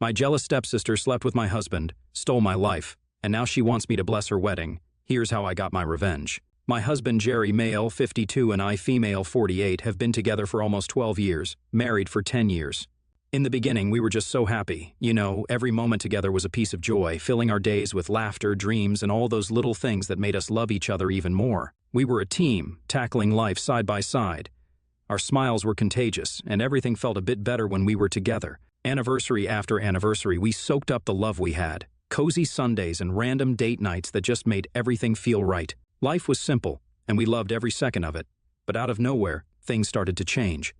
My jealous stepsister slept with my husband, stole my life, and now she wants me to bless her wedding. Here's how I got my revenge. My husband Jerry, male 52, and I, female 48, have been together for almost 12 years, married for 10 years. In the beginning, we were just so happy. You know, every moment together was a piece of joy, filling our days with laughter, dreams, and all those little things that made us love each other even more. We were a team, tackling life side by side. Our smiles were contagious, and everything felt a bit better when we were together. Anniversary after anniversary, we soaked up the love we had. Cozy Sundays and random date nights that just made everything feel right. Life was simple, and we loved every second of it. But out of nowhere, things started to change.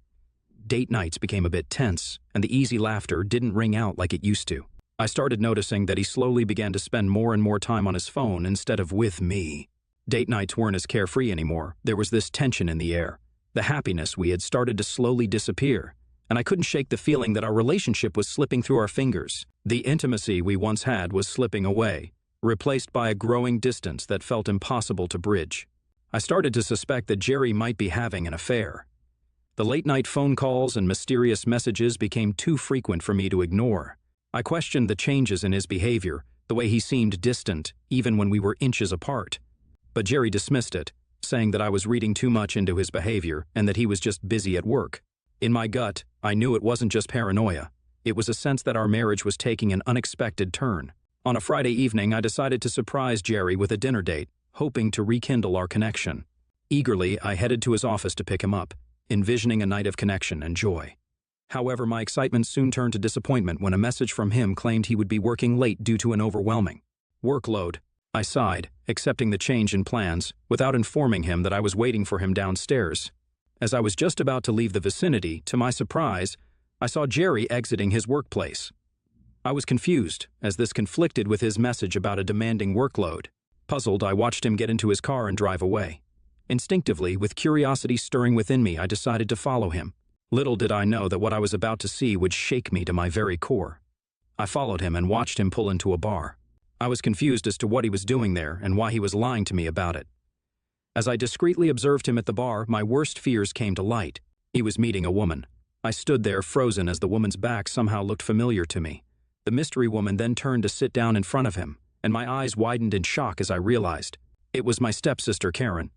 Date nights became a bit tense, and the easy laughter didn't ring out like it used to. I started noticing that he slowly began to spend more and more time on his phone instead of with me. Date nights weren't as carefree anymore. There was this tension in the air. The happiness we had started to slowly disappear, and I couldn't shake the feeling that our relationship was slipping through our fingers. The intimacy we once had was slipping away, replaced by a growing distance that felt impossible to bridge. I started to suspect that Jerry might be having an affair. The late-night phone calls and mysterious messages became too frequent for me to ignore. I questioned the changes in his behavior, the way he seemed distant, even when we were inches apart. But Jerry dismissed it, saying that I was reading too much into his behavior and that he was just busy at work. In my gut, I knew it wasn't just paranoia. It was a sense that our marriage was taking an unexpected turn. On a Friday evening, I decided to surprise Jerry with a dinner date, hoping to rekindle our connection. Eagerly, I headed to his office to pick him up, envisioning a night of connection and joy. However, my excitement soon turned to disappointment when a message from him claimed he would be working late due to an overwhelming workload. I sighed, accepting the change in plans, without informing him that I was waiting for him downstairs. As I was just about to leave the vicinity, to my surprise, I saw Jerry exiting his workplace. I was confused, as this conflicted with his message about a demanding workload. Puzzled, I watched him get into his car and drive away. Instinctively, with curiosity stirring within me, I decided to follow him. Little did I know that what I was about to see would shake me to my very core. I followed him and watched him pull into a bar. I was confused as to what he was doing there and why he was lying to me about it. As I discreetly observed him at the bar, my worst fears came to light. He was meeting a woman. I stood there frozen as the woman's back somehow looked familiar to me. The mystery woman then turned to sit down in front of him, and my eyes widened in shock as I realized. It was my stepsister, Karen.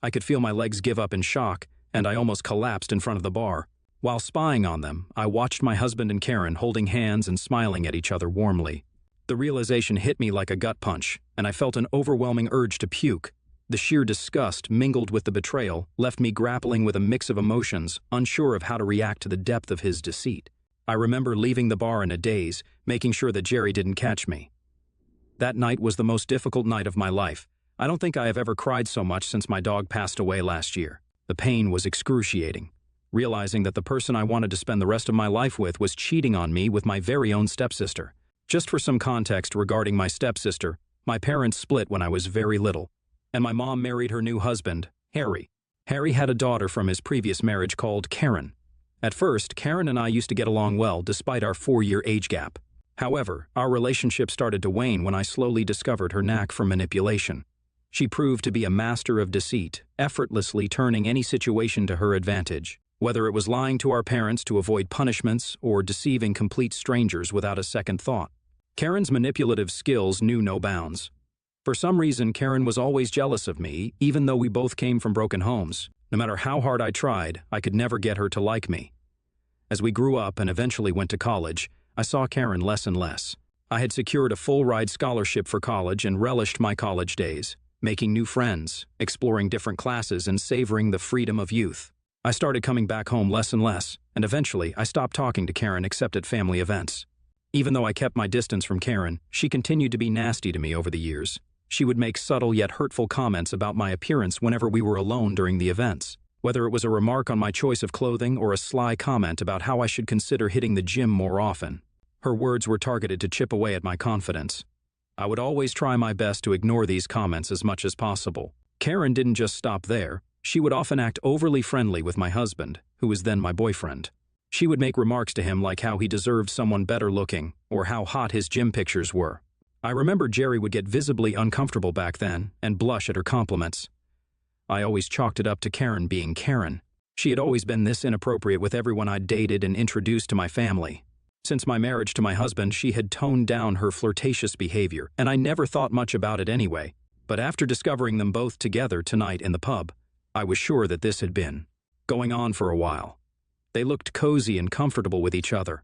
I could feel my legs give up in shock, and I almost collapsed in front of the bar. While spying on them, I watched my husband and Karen holding hands and smiling at each other warmly. The realization hit me like a gut punch, and I felt an overwhelming urge to puke. The sheer disgust, mingled with the betrayal, left me grappling with a mix of emotions, unsure of how to react to the depth of his deceit. I remember leaving the bar in a daze, making sure that Jerry didn't catch me. That night was the most difficult night of my life. I don't think I have ever cried so much since my dog passed away last year. The pain was excruciating. Realizing that the person I wanted to spend the rest of my life with was cheating on me with my very own stepsister. Just for some context regarding my stepsister, my parents split when I was very little, and my mom married her new husband, Harry. Harry had a daughter from his previous marriage called Karen. At first, Karen and I used to get along well despite our 4-year age gap. However, our relationship started to wane when I slowly discovered her knack for manipulation. She proved to be a master of deceit, effortlessly turning any situation to her advantage, whether it was lying to our parents to avoid punishments or deceiving complete strangers without a second thought. Karen's manipulative skills knew no bounds. For some reason, Karen was always jealous of me, even though we both came from broken homes. No matter how hard I tried, I could never get her to like me. As we grew up and eventually went to college, I saw Karen less and less. I had secured a full-ride scholarship for college and relished my college days, making new friends, exploring different classes, and savoring the freedom of youth. I started coming back home less and less, and eventually I stopped talking to Karen except at family events. Even though I kept my distance from Karen, she continued to be nasty to me over the years. She would make subtle yet hurtful comments about my appearance whenever we were alone during the events, whether it was a remark on my choice of clothing or a sly comment about how I should consider hitting the gym more often. Her words were targeted to chip away at my confidence. I would always try my best to ignore these comments as much as possible. Karen didn't just stop there. She would often act overly friendly with my husband, who was then my boyfriend. She would make remarks to him like how he deserved someone better looking or how hot his gym pictures were. I remember Jerry would get visibly uncomfortable back then and blush at her compliments. I always chalked it up to Karen being Karen. She had always been this inappropriate with everyone I'd dated and introduced to my family. Since my marriage to my husband, she had toned down her flirtatious behavior, and I never thought much about it anyway. But after discovering them both together tonight in the pub, I was sure that this had been going on for a while. They looked cozy and comfortable with each other.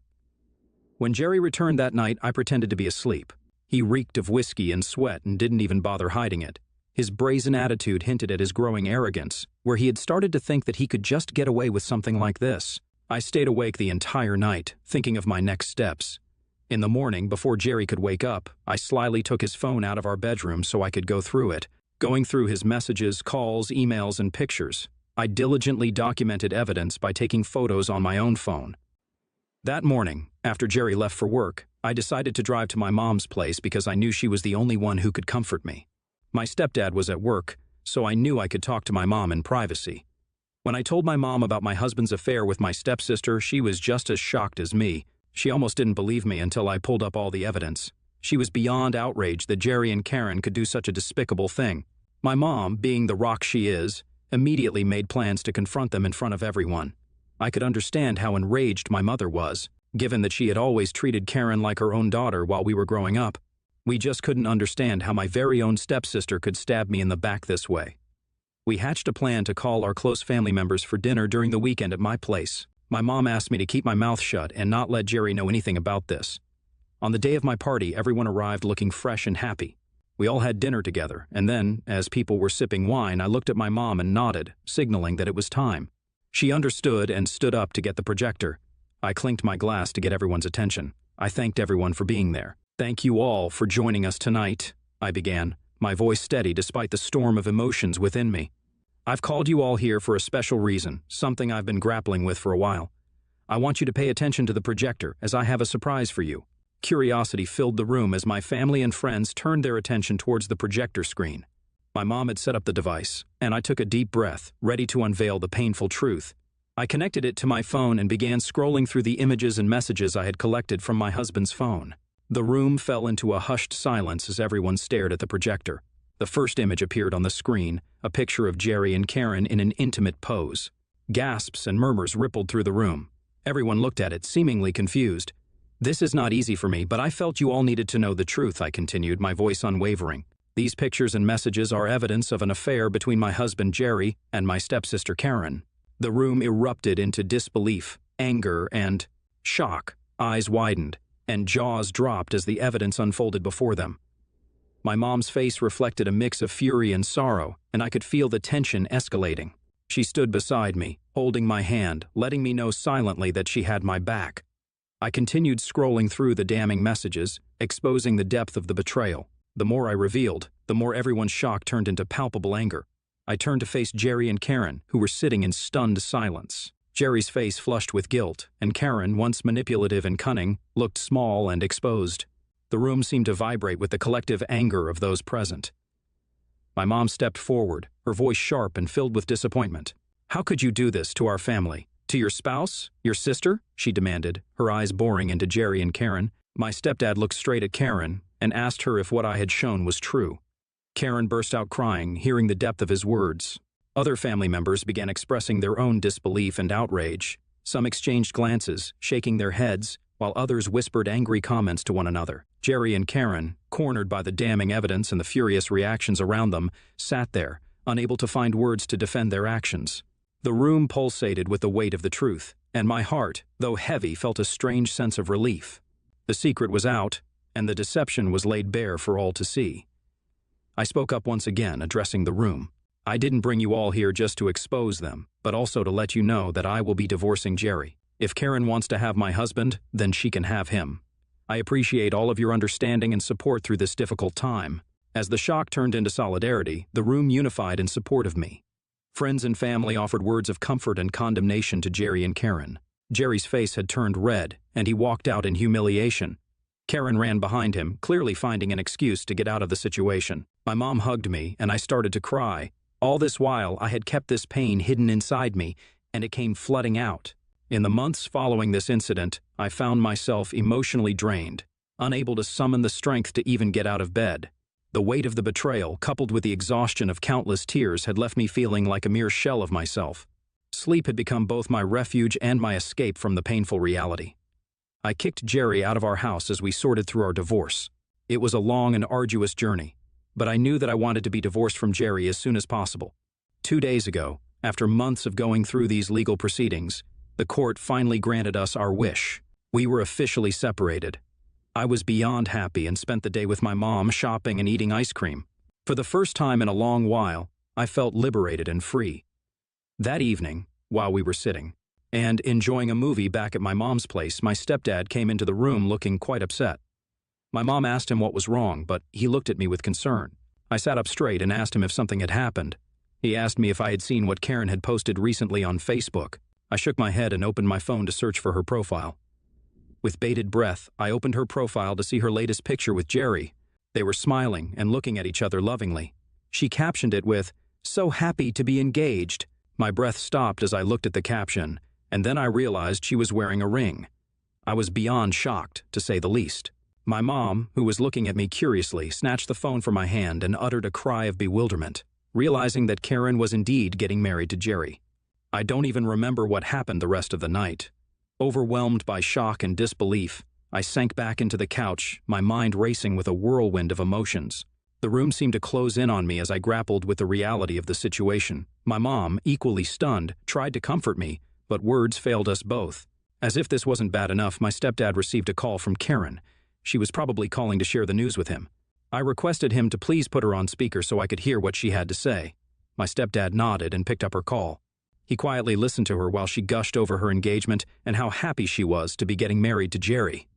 When Jerry returned that night, I pretended to be asleep. He reeked of whiskey and sweat and didn't even bother hiding it. His brazen attitude hinted at his growing arrogance, where he had started to think that he could just get away with something like this. I stayed awake the entire night, thinking of my next steps. In the morning, before Jerry could wake up, I slyly took his phone out of our bedroom so I could go through it. Going through his messages, calls, emails, and pictures, I diligently documented evidence by taking photos on my own phone. That morning, after Jerry left for work, I decided to drive to my mom's place because I knew she was the only one who could comfort me. My stepdad was at work, so I knew I could talk to my mom in privacy. When I told my mom about my husband's affair with my stepsister, she was just as shocked as me. She almost didn't believe me until I pulled up all the evidence. She was beyond outraged that Jerry and Karen could do such a despicable thing. My mom, being the rock she is, immediately made plans to confront them in front of everyone. I could understand how enraged my mother was, given that she had always treated Karen like her own daughter while we were growing up. We just couldn't understand how my very own stepsister could stab me in the back this way. We hatched a plan to call our close family members for dinner during the weekend at my place. My mom asked me to keep my mouth shut and not let Jerry know anything about this. On the day of my party, everyone arrived looking fresh and happy. We all had dinner together, and then, as people were sipping wine, I looked at my mom and nodded, signaling that it was time. She understood and stood up to get the projector. I clinked my glass to get everyone's attention. I thanked everyone for being there. "Thank you all for joining us tonight," I began, my voice steady despite the storm of emotions within me. "I've called you all here for a special reason, something I've been grappling with for a while. I want you to pay attention to the projector, as I have a surprise for you." Curiosity filled the room as my family and friends turned their attention towards the projector screen. My mom had set up the device, and I took a deep breath, ready to unveil the painful truth. I connected it to my phone and began scrolling through the images and messages I had collected from my husband's phone. The room fell into a hushed silence as everyone stared at the projector. The first image appeared on the screen, a picture of Jerry and Karen in an intimate pose. Gasps and murmurs rippled through the room. Everyone looked at it, seemingly confused. "This is not easy for me, but I felt you all needed to know the truth," I continued, my voice unwavering. "These pictures and messages are evidence of an affair between my husband Jerry and my stepsister Karen." The room erupted into disbelief, anger, and shock. Eyes widened, and jaws dropped as the evidence unfolded before them. My mom's face reflected a mix of fury and sorrow, and I could feel the tension escalating. She stood beside me, holding my hand, letting me know silently that she had my back. I continued scrolling through the damning messages, exposing the depth of the betrayal. The more I revealed, the more everyone's shock turned into palpable anger. I turned to face Jerry and Karen, who were sitting in stunned silence. Jerry's face flushed with guilt, and Karen, once manipulative and cunning, looked small and exposed. The room seemed to vibrate with the collective anger of those present. My mom stepped forward, her voice sharp and filled with disappointment. "How could you do this to our family? To your spouse? Your sister?" she demanded, her eyes boring into Jerry and Karen. My stepdad looked straight at Karen and asked her if what I had shown was true. Karen burst out crying, hearing the depth of his words. Other family members began expressing their own disbelief and outrage. Some exchanged glances, shaking their heads, while others whispered angry comments to one another. Jerry and Karen, cornered by the damning evidence and the furious reactions around them, sat there, unable to find words to defend their actions. The room pulsated with the weight of the truth, and my heart, though heavy, felt a strange sense of relief. The secret was out, and the deception was laid bare for all to see. I spoke up once again, addressing the room. "I didn't bring you all here just to expose them, but also to let you know that I will be divorcing Jerry. If Karen wants to have my husband, then she can have him. I appreciate all of your understanding and support through this difficult time." As the shock turned into solidarity, the room unified in support of me. Friends and family offered words of comfort and condemnation to Jerry and Karen. Jerry's face had turned red, and he walked out in humiliation. Karen ran behind him, clearly finding an excuse to get out of the situation. My mom hugged me, and I started to cry. All this while, I had kept this pain hidden inside me, and it came flooding out. In the months following this incident, I found myself emotionally drained, unable to summon the strength to even get out of bed. The weight of the betrayal, coupled with the exhaustion of countless tears, had left me feeling like a mere shell of myself. Sleep had become both my refuge and my escape from the painful reality. I kicked Jerry out of our house as we sorted through our divorce. It was a long and arduous journey, but I knew that I wanted to be divorced from Jerry as soon as possible. 2 days ago, after months of going through these legal proceedings, the court finally granted us our wish. We were officially separated. I was beyond happy and spent the day with my mom shopping and eating ice cream. For the first time in a long while, I felt liberated and free. That evening, while we were sitting and enjoying a movie back at my mom's place, my stepdad came into the room looking quite upset. My mom asked him what was wrong, but he looked at me with concern. I sat up straight and asked him if something had happened. He asked me if I had seen what Karen had posted recently on Facebook. I shook my head and opened my phone to search for her profile. With bated breath, I opened her profile to see her latest picture with Jerry. They were smiling and looking at each other lovingly. She captioned it with, "So happy to be engaged." My breath stopped as I looked at the caption, and then I realized she was wearing a ring. I was beyond shocked, to say the least. My mom, who was looking at me curiously, snatched the phone from my hand and uttered a cry of bewilderment, realizing that Karen was indeed getting married to Jerry. I don't even remember what happened the rest of the night. Overwhelmed by shock and disbelief, I sank back into the couch, my mind racing with a whirlwind of emotions. The room seemed to close in on me as I grappled with the reality of the situation. My mom, equally stunned, tried to comfort me, but words failed us both. As if this wasn't bad enough, my stepdad received a call from Karen. She was probably calling to share the news with him. I requested him to please put her on speaker so I could hear what she had to say. My stepdad nodded and picked up her call. He quietly listened to her while she gushed over her engagement and how happy she was to be getting married to Jerry.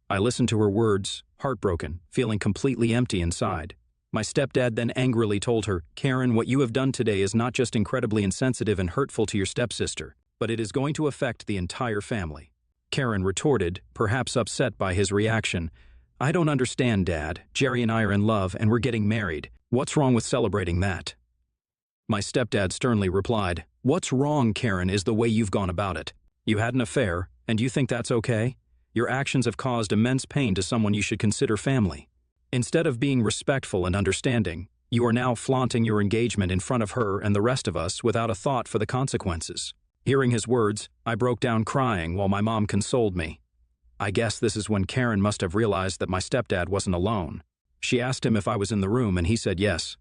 I listened to her words, heartbroken, feeling completely empty inside. My stepdad then angrily told her, "Karen, what you have done today is not just incredibly insensitive and hurtful to your stepsister, but it is going to affect the entire family." Karen retorted, perhaps upset by his reaction, "I don't understand, Dad. Jerry and I are in love and we're getting married. What's wrong with celebrating that?" My stepdad sternly replied, "What's wrong, Karen, is the way you've gone about it. You had an affair, and you think that's okay? Your actions have caused immense pain to someone you should consider family. Instead of being respectful and understanding, you are now flaunting your engagement in front of her and the rest of us without a thought for the consequences." Hearing his words, I broke down crying while my mom consoled me. I guess this is when Karen must have realized that my stepdad wasn't alone. She asked him if I was in the room and he said yes.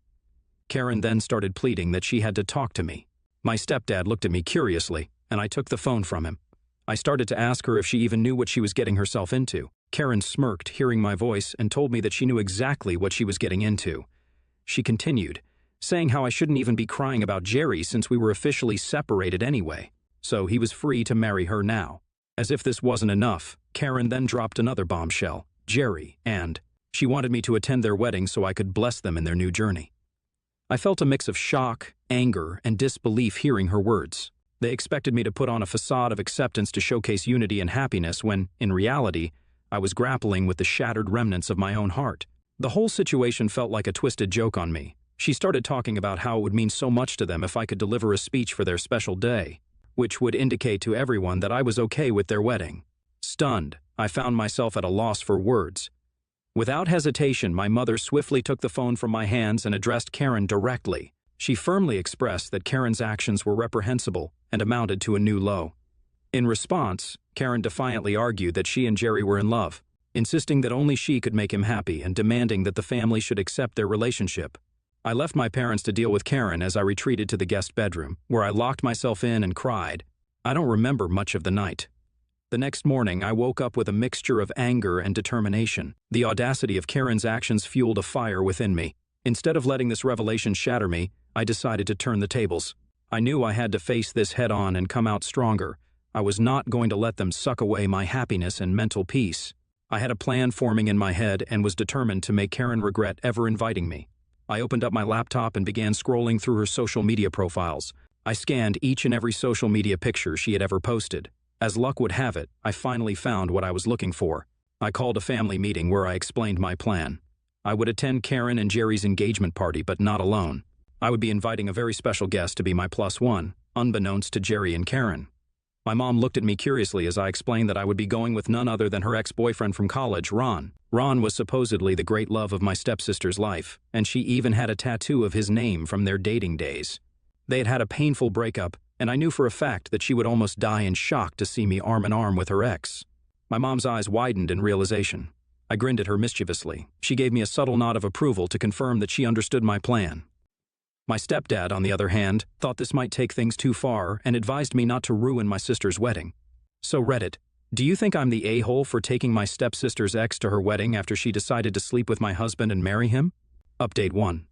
Karen then started pleading that she had to talk to me. My stepdad looked at me curiously, and I took the phone from him. I started to ask her if she even knew what she was getting herself into. Karen smirked, hearing my voice, and told me that she knew exactly what she was getting into. She continued, saying how I shouldn't even be crying about Jerry since we were officially separated anyway, so he was free to marry her now. As if this wasn't enough, Karen then dropped another bombshell, Jerry, and she wanted me to attend their wedding so I could bless them in their new journey. I felt a mix of shock, anger, and disbelief hearing her words. They expected me to put on a facade of acceptance to showcase unity and happiness when, in reality, I was grappling with the shattered remnants of my own heart. The whole situation felt like a twisted joke on me. She started talking about how it would mean so much to them if I could deliver a speech for their special day, which would indicate to everyone that I was okay with their wedding. Stunned, I found myself at a loss for words. Without hesitation, my mother swiftly took the phone from my hands and addressed Karen directly. She firmly expressed that Karen's actions were reprehensible and amounted to a new low. In response, Karen defiantly argued that she and Jerry were in love, insisting that only she could make him happy and demanding that the family should accept their relationship. I left my parents to deal with Karen as I retreated to the guest bedroom, where I locked myself in and cried. I don't remember much of the night. The next morning, I woke up with a mixture of anger and determination. The audacity of Karen's actions fueled a fire within me. Instead of letting this revelation shatter me, I decided to turn the tables. I knew I had to face this head-on and come out stronger. I was not going to let them suck away my happiness and mental peace. I had a plan forming in my head and was determined to make Karen regret ever inviting me. I opened up my laptop and began scrolling through her social media profiles. I scanned each and every social media picture she had ever posted. As luck would have it, I finally found what I was looking for. I called a family meeting where I explained my plan. I would attend Karen and Jerry's engagement party, but not alone. I would be inviting a very special guest to be my +1, unbeknownst to Jerry and Karen. My mom looked at me curiously as I explained that I would be going with none other than her ex-boyfriend from college, Ron. Ron was supposedly the great love of my stepsister's life, and she even had a tattoo of his name from their dating days. They had had a painful breakup, and I knew for a fact that she would almost die in shock to see me arm in arm with her ex. My mom's eyes widened in realization. I grinned at her mischievously. She gave me a subtle nod of approval to confirm that she understood my plan. My stepdad, on the other hand, thought this might take things too far and advised me not to ruin my sister's wedding. So Reddit, do you think I'm the a-hole for taking my stepsister's ex to her wedding after she decided to sleep with my husband and marry him? Update 1.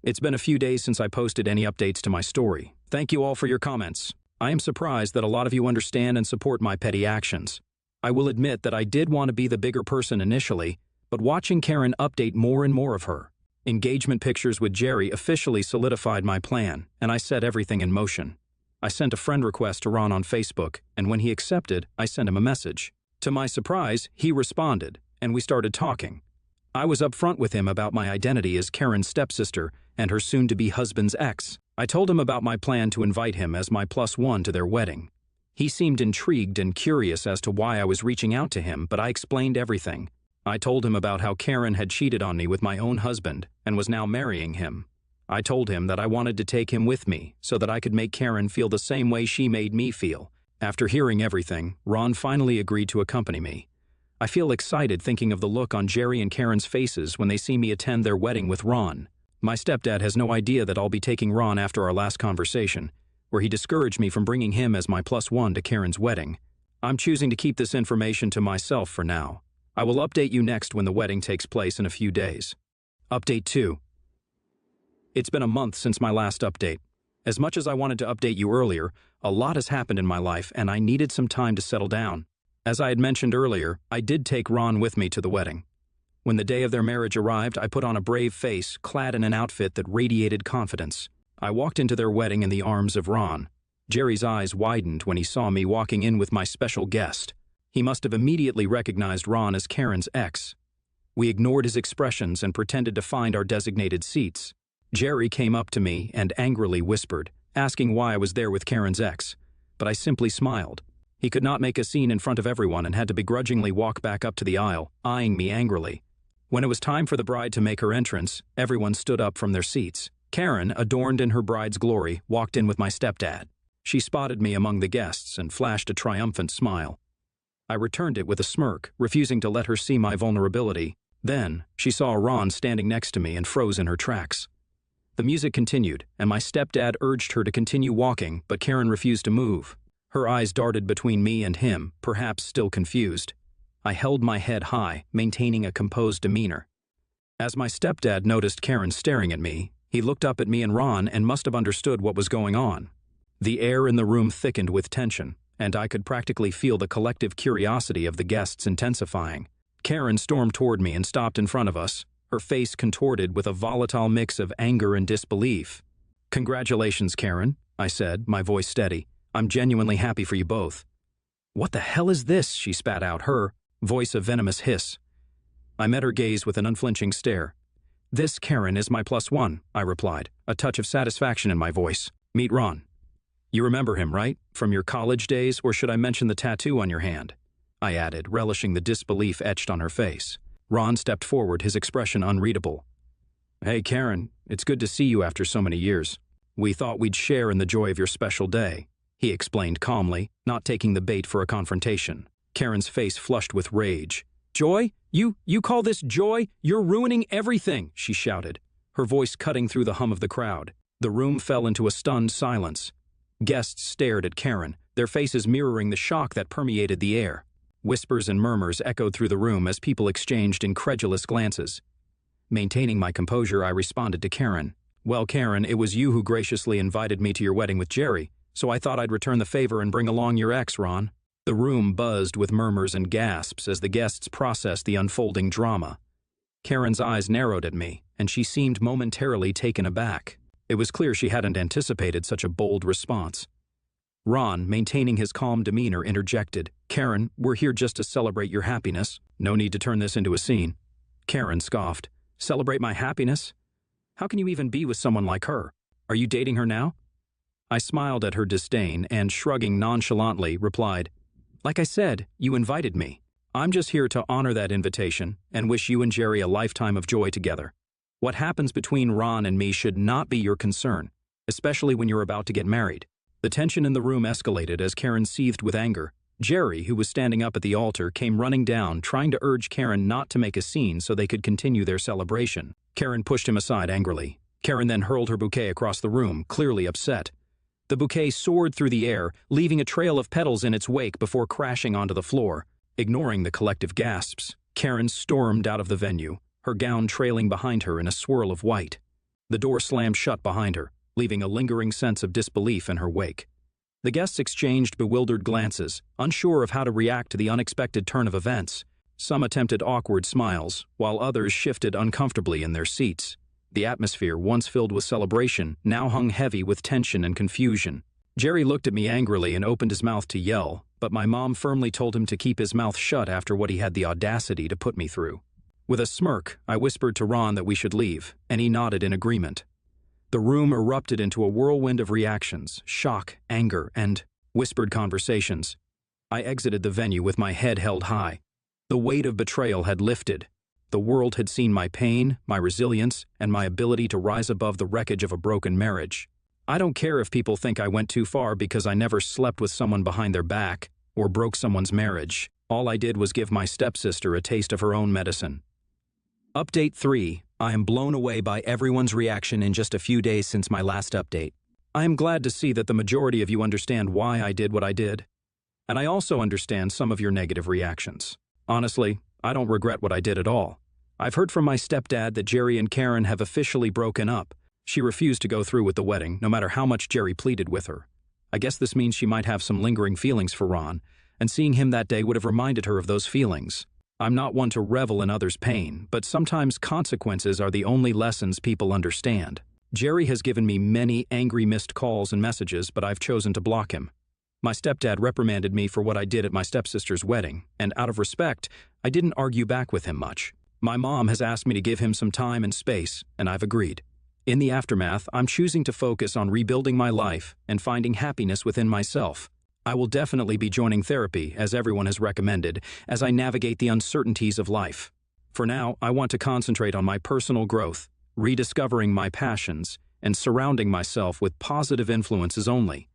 It's been a few days since I posted any updates to my story. Thank you all for your comments. I am surprised that a lot of you understand and support my petty actions. I will admit that I did want to be the bigger person initially, but watching Karen update more and more of her engagement pictures with Jerry officially solidified my plan, and I set everything in motion. I sent a friend request to Ron on Facebook, and when he accepted, I sent him a message. To my surprise, he responded, and we started talking. I was upfront with him about my identity as Karen's stepsister and her soon-to-be husband's ex. I told him about my plan to invite him as my +1 to their wedding. He seemed intrigued and curious as to why I was reaching out to him, but I explained everything. I told him about how Karen had cheated on me with my own husband and was now marrying him. I told him that I wanted to take him with me so that I could make Karen feel the same way she made me feel. After hearing everything, Ron finally agreed to accompany me. I feel excited thinking of the look on Jerry and Karen's faces when they see me attend their wedding with Ron. My stepdad has no idea that I'll be taking Ron after our last conversation, where he discouraged me from bringing him as my +1 to Karen's wedding. I'm choosing to keep this information to myself for now. I will update you next when the wedding takes place in a few days. Update 2. It's been a month since my last update. As much as I wanted to update you earlier, a lot has happened in my life and I needed some time to settle down. As I had mentioned earlier, I did take Ron with me to the wedding. When the day of their marriage arrived, I put on a brave face, clad in an outfit that radiated confidence. I walked into their wedding in the arms of Ron. Jerry's eyes widened when he saw me walking in with my special guest. He must have immediately recognized Ron as Karen's ex. We ignored his expressions and pretended to find our designated seats. Jerry came up to me and angrily whispered, asking why I was there with Karen's ex, but I simply smiled. He could not make a scene in front of everyone and had to begrudgingly walk back up to the aisle, eyeing me angrily. When it was time for the bride to make her entrance, everyone stood up from their seats. Karen, adorned in her bride's glory, walked in with my stepdad. She spotted me among the guests and flashed a triumphant smile. I returned it with a smirk, refusing to let her see my vulnerability. Then, she saw Ron standing next to me and froze in her tracks. The music continued, and my stepdad urged her to continue walking, but Karen refused to move. Her eyes darted between me and him, perhaps still confused. I held my head high, maintaining a composed demeanor. As my stepdad noticed Karen staring at me, he looked up at me and Ron and must have understood what was going on. The air in the room thickened with tension, and I could practically feel the collective curiosity of the guests intensifying. Karen stormed toward me and stopped in front of us, her face contorted with a volatile mix of anger and disbelief. "Congratulations, Karen," I said, my voice steady. "I'm genuinely happy for you both." "What the hell is this?" she spat out, her voice a venomous hiss. I met her gaze with an unflinching stare. "This, Karen, is my +1, I replied, a touch of satisfaction in my voice. "Meet Ron. You remember him, right? From your college days, or should I mention the tattoo on your hand?" I added, relishing the disbelief etched on her face. Ron stepped forward, his expression unreadable. "Hey, Karen, it's good to see you after so many years. We thought we'd share in the joy of your special day," he explained calmly, not taking the bait for a confrontation. Karen's face flushed with rage. "Joy? You call this joy? You're ruining everything," she shouted, her voice cutting through the hum of the crowd. The room fell into a stunned silence. Guests stared at Karen, their faces mirroring the shock that permeated the air. Whispers and murmurs echoed through the room as people exchanged incredulous glances. Maintaining my composure, I responded to Karen. "Well, Karen, it was you who graciously invited me to your wedding with Jerry, so I thought I'd return the favor and bring along your ex, Ron." The room buzzed with murmurs and gasps as the guests processed the unfolding drama. Karen's eyes narrowed at me, and she seemed momentarily taken aback. It was clear she hadn't anticipated such a bold response. Ron, maintaining his calm demeanor, interjected, "Karen, we're here just to celebrate your happiness. No need to turn this into a scene." Karen scoffed. "Celebrate my happiness? How can you even be with someone like her? Are you dating her now?" I smiled at her disdain and, shrugging nonchalantly, replied, "Like I said, you invited me. I'm just here to honor that invitation and wish you and Jerry a lifetime of joy together. What happens between Ron and me should not be your concern, especially when you're about to get married." The tension in the room escalated as Karen seethed with anger. Jerry, who was standing up at the altar, came running down, trying to urge Karen not to make a scene so they could continue their celebration. Karen pushed him aside angrily. Karen then hurled her bouquet across the room, clearly upset. The bouquet soared through the air, leaving a trail of petals in its wake before crashing onto the floor. Ignoring the collective gasps, Karen stormed out of the venue, her gown trailing behind her in a swirl of white. The door slammed shut behind her, leaving a lingering sense of disbelief in her wake. The guests exchanged bewildered glances, unsure of how to react to the unexpected turn of events. Some attempted awkward smiles, while others shifted uncomfortably in their seats. The atmosphere, once filled with celebration, now hung heavy with tension and confusion. Jerry looked at me angrily and opened his mouth to yell, but my mom firmly told him to keep his mouth shut after what he had the audacity to put me through. With a smirk, I whispered to Ron that we should leave, and he nodded in agreement. The room erupted into a whirlwind of reactions, shock, anger, and whispered conversations. I exited the venue with my head held high. The weight of betrayal had lifted. The world had seen my pain, my resilience, and my ability to rise above the wreckage of a broken marriage. I don't care if people think I went too far because I never slept with someone behind their back or broke someone's marriage. All I did was give my stepsister a taste of her own medicine. Update 3. I am blown away by everyone's reaction in just a few days since my last update. I am glad to see that the majority of you understand why I did what I did. And I also understand some of your negative reactions. Honestly, I don't regret what I did at all. I've heard from my stepdad that Jerry and Karen have officially broken up. She refused to go through with the wedding, no matter how much Jerry pleaded with her. I guess this means she might have some lingering feelings for Ron, and seeing him that day would have reminded her of those feelings. I'm not one to revel in others' pain, but sometimes consequences are the only lessons people understand. Jerry has given me many angry missed calls and messages, but I've chosen to block him. My stepdad reprimanded me for what I did at my stepsister's wedding, and out of respect, I didn't argue back with him much. My mom has asked me to give him some time and space, and I've agreed. In the aftermath, I'm choosing to focus on rebuilding my life and finding happiness within myself. I will definitely be joining therapy, as everyone has recommended, as I navigate the uncertainties of life. For now, I want to concentrate on my personal growth, rediscovering my passions, and surrounding myself with positive influences only.